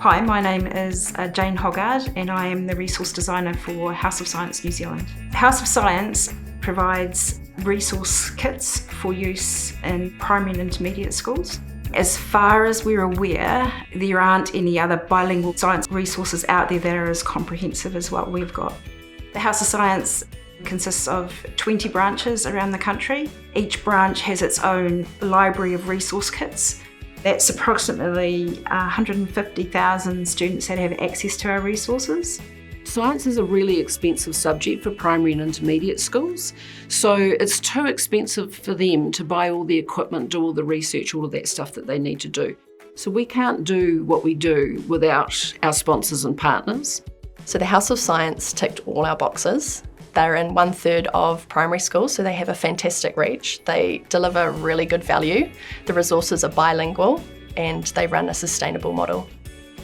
Hi, my name is Jane Hoggard and I am the resource designer for House of Science New Zealand. House of Science provides resource kits for use in primary and intermediate schools. As far as we're aware, there aren't any other bilingual science resources out there that are as comprehensive as what we've got. The House of Science consists of 20 branches around the country. Each branch has its own library of resource kits. That's approximately 150,000 students that have access to our resources. Science is a really expensive subject for primary and intermediate schools, so it's too expensive for them to buy all the equipment, do all the research, all of that stuff that they need to do. So we can't do what we do without our sponsors and partners. So the House of Science ticked all our boxes. They're in 1/3 of primary schools, so they have a fantastic reach. They deliver really good value. The resources are bilingual and they run a sustainable model.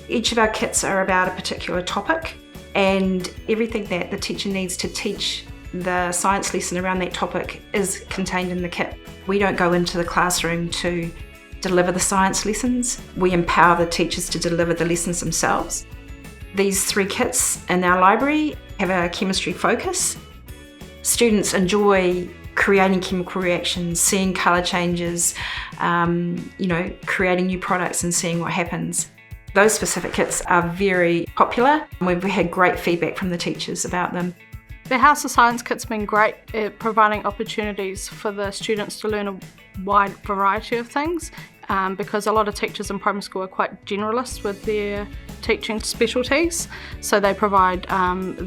Each of our kits are about a particular topic, and everything that the teacher needs to teach the science lesson around that topic is contained in the kit. We don't go into the classroom to deliver the science lessons. We empower the teachers to deliver the lessons themselves. These 3 kits in our library have a chemistry focus. Students enjoy creating chemical reactions, seeing colour changes, creating new products and seeing what happens. Those specific kits are very popular and we've had great feedback from the teachers about them. The House of Science kit's been great at providing opportunities for the students to learn a wide variety of things because a lot of teachers in primary school are quite generalists with their teaching specialties, so they provide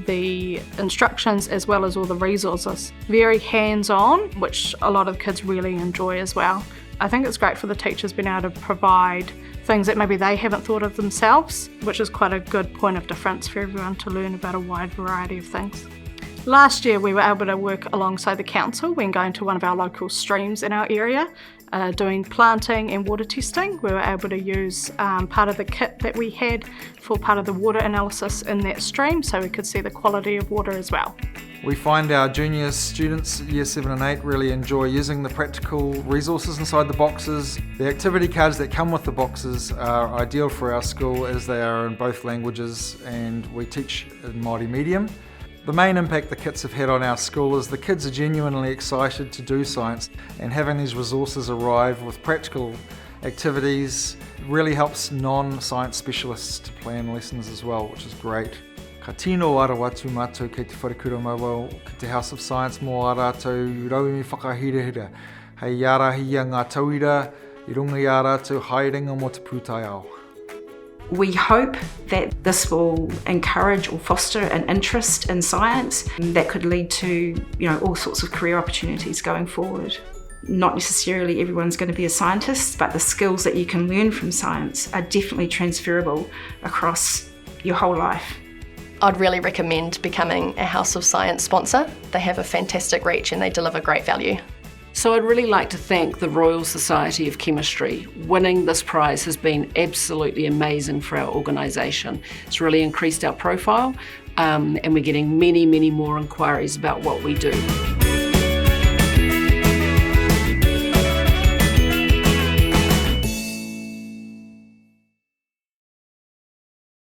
the instructions as well as all the resources. Very hands-on, which a lot of kids really enjoy as well. I think it's great for the teachers being able to provide things that maybe they haven't thought of themselves, which is quite a good point of difference for everyone to learn about a wide variety of things. Last year we were able to work alongside the council when going to one of our local streams in our area, doing planting and water testing. We were able to use part of the kit that we had for part of the water analysis in that stream, so we could see the quality of water as well. We find our junior students, year 7 and 8, really enjoy using the practical resources inside the boxes. The activity cards that come with the boxes are ideal for our school as they are in both languages and we teach in Māori medium. The main impact the kits have had on our school is the kids are genuinely excited to do science, and having these resources arrive with practical activities really helps non-science specialists to plan lessons as well, which is great. Ka tino ara watu mātou kei te wharekura mawau ki te House of Science mō a rātou rauemi whakahirehira. Hei iarahia ngā tauira, I runga i a rātou haerenga mō te pūtai ao. We hope that this will encourage or foster an interest in science that could lead to, all sorts of career opportunities going forward. Not necessarily everyone's going to be a scientist, but the skills that you can learn from science are definitely transferable across your whole life. I'd really recommend becoming a House of Science sponsor. They have a fantastic reach and they deliver great value. So I'd really like to thank the Royal Society of Chemistry. Winning this prize has been absolutely amazing for our organisation. It's really increased our profile and we're getting many, many more inquiries about what we do.